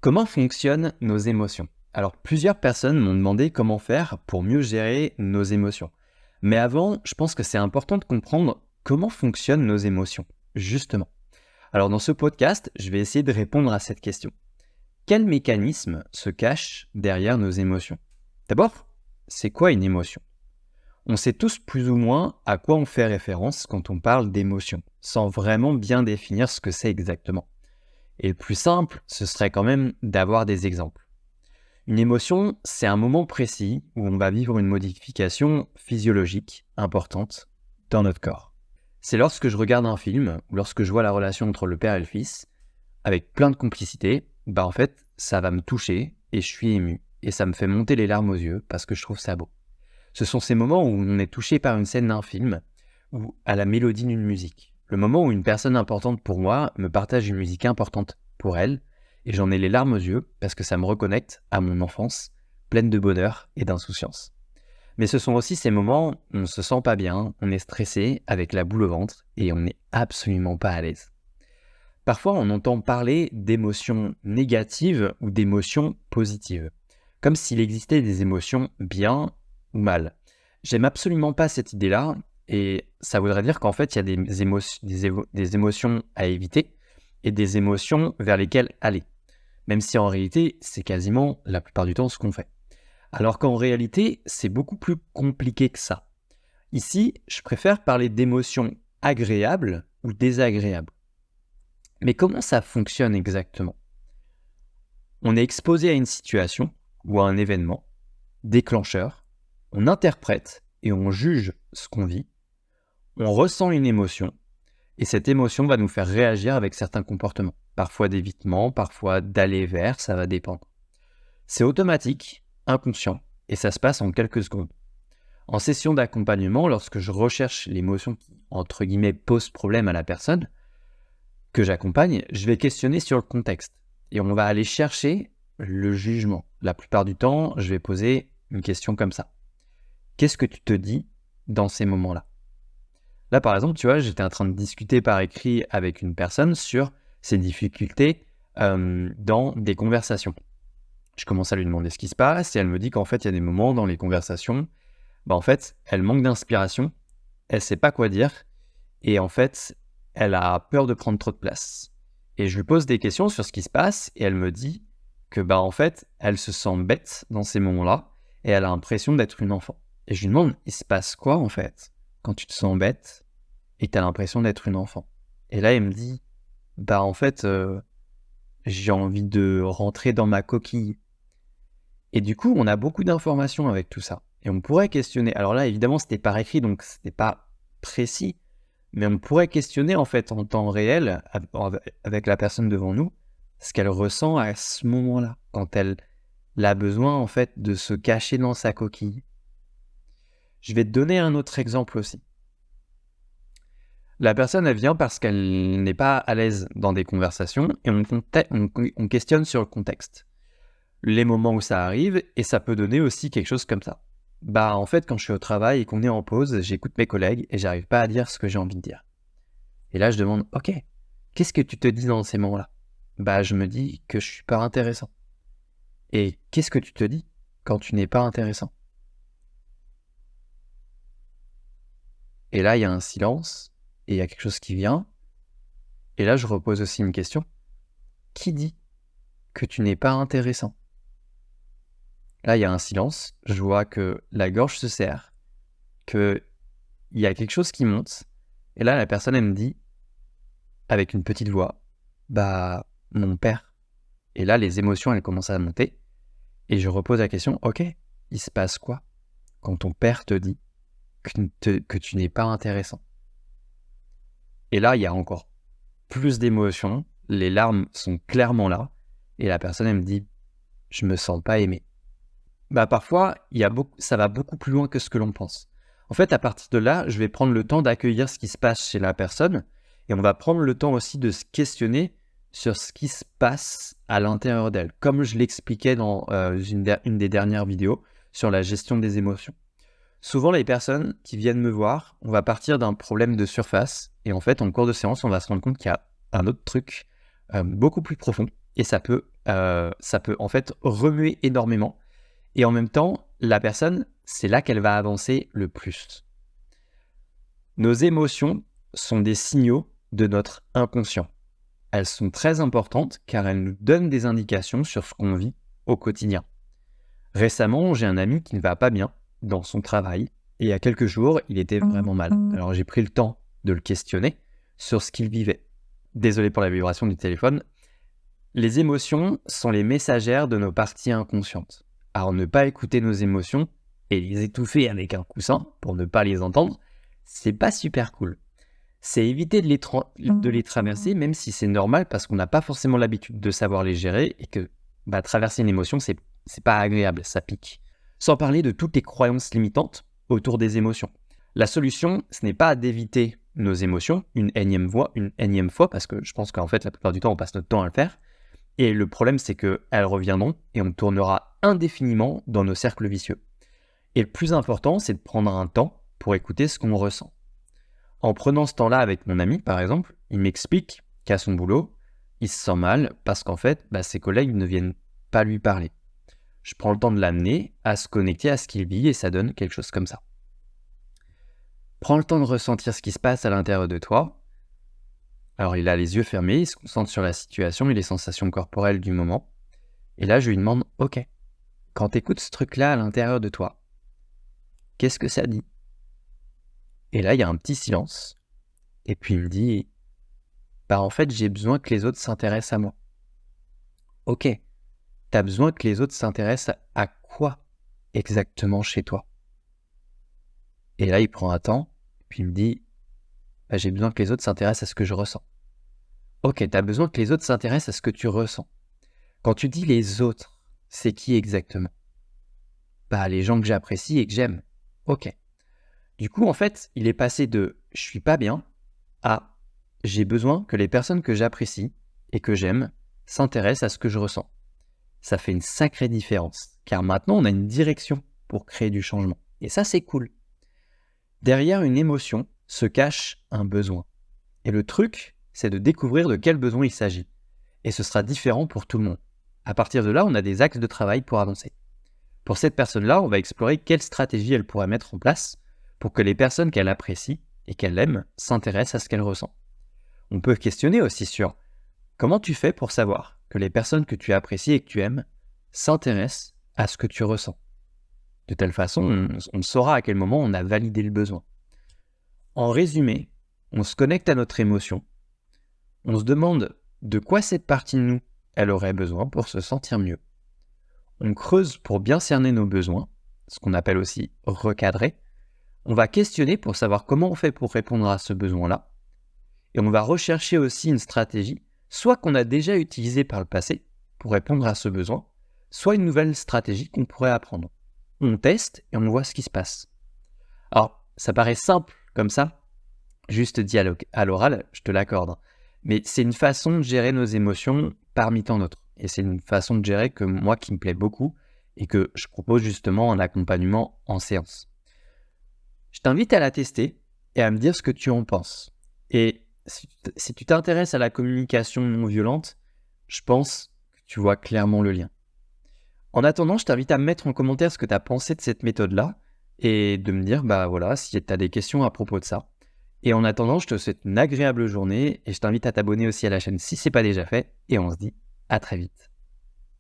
Comment fonctionnent nos émotions? Alors, plusieurs personnes m'ont demandé comment faire pour mieux gérer nos émotions. Mais avant, je pense que c'est important de comprendre comment fonctionnent nos émotions, justement. Alors, dans ce podcast, je vais essayer de répondre à cette question. Quel mécanisme se cache derrière nos émotions? D'abord, c'est quoi une émotion? On sait tous plus ou moins à quoi on fait référence quand on parle d'émotion, sans vraiment bien définir ce que c'est exactement. Et le plus simple, ce serait quand même d'avoir des exemples. Une émotion, c'est un moment précis où on va vivre une modification physiologique importante dans notre corps. C'est lorsque je regarde un film ou lorsque je vois la relation entre le père et le fils, avec plein de complicité, en fait, ça va me toucher et je suis ému. Et ça me fait monter les larmes aux yeux parce que je trouve ça beau. Ce sont ces moments où on est touché par une scène d'un film ou à la mélodie d'une musique. Le moment où une personne importante pour moi me partage une musique importante pour elle, et j'en ai les larmes aux yeux parce que ça me reconnecte à mon enfance, pleine de bonheur et d'insouciance. Mais ce sont aussi ces moments où on se sent pas bien, on est stressé, avec la boule au ventre, et on n'est absolument pas à l'aise. Parfois, on entend parler d'émotions négatives ou d'émotions positives, comme s'il existait des émotions bien ou mal. J'aime absolument pas cette idée-là, et ça voudrait dire qu'en fait, il y a des émotions à éviter et des émotions vers lesquelles aller, même si en réalité, c'est quasiment la plupart du temps ce qu'on fait. Alors qu'en réalité, c'est beaucoup plus compliqué que ça. Ici, je préfère parler d'émotions agréables ou désagréables. Mais comment ça fonctionne exactement? On est exposé à une situation ou à un événement déclencheur, on interprète et on juge ce qu'on vit, on ressent une émotion et cette émotion va nous faire réagir avec certains comportements, parfois d'évitement, parfois d'aller vers, ça va dépendre. C'est automatique, inconscient et ça se passe en quelques secondes. En session d'accompagnement, lorsque je recherche l'émotion qui, entre guillemets, pose problème à la personne que j'accompagne, je vais questionner sur le contexte et on va aller chercher le jugement. La plupart du temps, je vais poser une question comme ça. Qu'est-ce que tu te dis dans ces moments-là? Là, par exemple, tu vois, j'étais en train de discuter par écrit avec une personne sur ses difficultés dans des conversations. Je commence à lui demander ce qui se passe et elle me dit qu'en fait, il y a des moments dans les conversations, en fait, elle manque d'inspiration, elle sait pas quoi dire et en fait, elle a peur de prendre trop de place. Et je lui pose des questions sur ce qui se passe et elle me dit que en fait, elle se sent bête dans ces moments-là et elle a l'impression d'être une enfant. Et je lui demande, il se passe quoi en fait quand tu te sens bête et que tu as l'impression d'être une enfant? Et là, elle me dit, en fait, j'ai envie de rentrer dans ma coquille. Et du coup, on a beaucoup d'informations avec tout ça. Et on pourrait questionner. Alors là, évidemment, c'était par écrit, donc c'était pas précis. Mais on pourrait questionner en fait en temps réel, avec la personne devant nous, ce qu'elle ressent à ce moment-là, quand elle a besoin en fait de se cacher dans sa coquille. Je vais te donner un autre exemple aussi. La personne, elle vient parce qu'elle n'est pas à l'aise dans des conversations et on questionne sur le contexte. Les moments où ça arrive, et ça peut donner aussi quelque chose comme ça. En fait, quand je suis au travail et qu'on est en pause, j'écoute mes collègues et j'arrive pas à dire ce que j'ai envie de dire. Et là, je demande, ok, qu'est-ce que tu te dis dans ces moments-là? Je me dis que je suis pas intéressant. Et qu'est-ce que tu te dis quand tu n'es pas intéressant? Et là, il y a un silence, et il y a quelque chose qui vient. Et là, je repose aussi une question. Qui dit que tu n'es pas intéressant? Là, il y a un silence. Je vois que la gorge se serre, qu'il y a quelque chose qui monte. Et là, la personne, elle me dit, avec une petite voix, mon père. Et là, les émotions, elles commencent à monter. Et je repose la question, ok, il se passe quoi quand ton père te dit que tu n'es pas intéressant? Et là, il y a encore plus d'émotions, les larmes sont clairement là, et la personne, elle me dit, je me sens pas aimé. Parfois, ça va beaucoup plus loin que ce que l'on pense. En fait, à partir de là, je vais prendre le temps d'accueillir ce qui se passe chez la personne, et on va prendre le temps aussi de se questionner sur ce qui se passe à l'intérieur d'elle, comme je l'expliquais dans une des dernières vidéos sur la gestion des émotions. Souvent, les personnes qui viennent me voir, on va partir d'un problème de surface, et en fait, en cours de séance, on va se rendre compte qu'il y a un autre truc beaucoup plus profond et ça peut en fait remuer énormément. Et en même temps, la personne, c'est là qu'elle va avancer le plus. Nos émotions sont des signaux de notre inconscient. Elles sont très importantes car elles nous donnent des indications sur ce qu'on vit au quotidien. Récemment, j'ai un ami qui ne va pas bien dans son travail et il y a quelques jours, il était vraiment mal. Alors j'ai pris le temps de le questionner sur ce qu'il vivait. Désolé pour la vibration du téléphone. Les émotions sont les messagères de nos parties inconscientes. Alors ne pas écouter nos émotions et les étouffer avec un coussin pour ne pas les entendre, c'est pas super cool. C'est éviter de les traverser, même si c'est normal parce qu'on n'a pas forcément l'habitude de savoir les gérer et que traverser une émotion, c'est pas agréable, ça pique. Sans parler de toutes les croyances limitantes autour des émotions. La solution, ce n'est pas d'éviter nos émotions une énième fois, parce que je pense qu'en fait, la plupart du temps, on passe notre temps à le faire. Et le problème, c'est qu'elles reviendront et on tournera indéfiniment dans nos cercles vicieux. Et le plus important, c'est de prendre un temps pour écouter ce qu'on ressent. En prenant ce temps-là avec mon ami, par exemple, il m'explique qu'à son boulot, il se sent mal parce qu'en fait, ses collègues ne viennent pas lui parler. Je prends le temps de l'amener à se connecter à ce qu'il vit et ça donne quelque chose comme ça. Prends le temps de ressentir ce qui se passe à l'intérieur de toi. Alors il a les yeux fermés, il se concentre sur la situation et les sensations corporelles du moment. Et là, je lui demande, ok, quand tu écoutes ce truc-là à l'intérieur de toi, qu'est-ce que ça dit? Et là, il y a un petit silence. Et puis il me dit, en fait, j'ai besoin que les autres s'intéressent à moi. Ok, t'as besoin que les autres s'intéressent à quoi exactement chez toi? Et là, il prend un temps, puis il me dit, j'ai besoin que les autres s'intéressent à ce que je ressens. Ok, t'as besoin que les autres s'intéressent à ce que tu ressens. Quand tu dis les autres, c'est qui exactement? Les gens que j'apprécie et que j'aime. Ok. Du coup, en fait, il est passé de « je suis pas bien » à « j'ai besoin que les personnes que j'apprécie et que j'aime s'intéressent à ce que je ressens ». Ça fait une sacrée différence, car maintenant, on a une direction pour créer du changement. Et ça, c'est cool. Derrière une émotion se cache un besoin. Et le truc, c'est de découvrir de quel besoin il s'agit. Et ce sera différent pour tout le monde. À partir de là, on a des axes de travail pour avancer. Pour cette personne-là, on va explorer quelle stratégie elle pourrait mettre en place pour que les personnes qu'elle apprécie et qu'elle aime s'intéressent à ce qu'elle ressent. On peut questionner aussi sur comment tu fais pour savoir que les personnes que tu apprécies et que tu aimes s'intéressent à ce que tu ressens. De telle façon, on saura à quel moment on a validé le besoin. En résumé, on se connecte à notre émotion, on se demande de quoi cette partie de nous elle aurait besoin pour se sentir mieux. On creuse pour bien cerner nos besoins, ce qu'on appelle aussi recadrer. On va questionner pour savoir comment on fait pour répondre à ce besoin-là. Et on va rechercher aussi une stratégie, soit qu'on a déjà utilisée par le passé pour répondre à ce besoin, soit une nouvelle stratégie qu'on pourrait apprendre. On teste et on voit ce qui se passe. Alors, ça paraît simple comme ça, juste dit à l'oral, je te l'accorde. Mais c'est une façon de gérer nos émotions parmi tant d'autres. Et c'est une façon de gérer que moi qui me plaît beaucoup et que je propose justement en accompagnement en séance. Je t'invite à la tester et à me dire ce que tu en penses. Et si tu t'intéresses à la communication non violente, je pense que tu vois clairement le lien. En attendant, je t'invite à me mettre en commentaire ce que tu as pensé de cette méthode-là et de me dire, si tu as des questions à propos de ça. Et en attendant, je te souhaite une agréable journée et je t'invite à t'abonner aussi à la chaîne si ce n'est pas déjà fait et on se dit à très vite.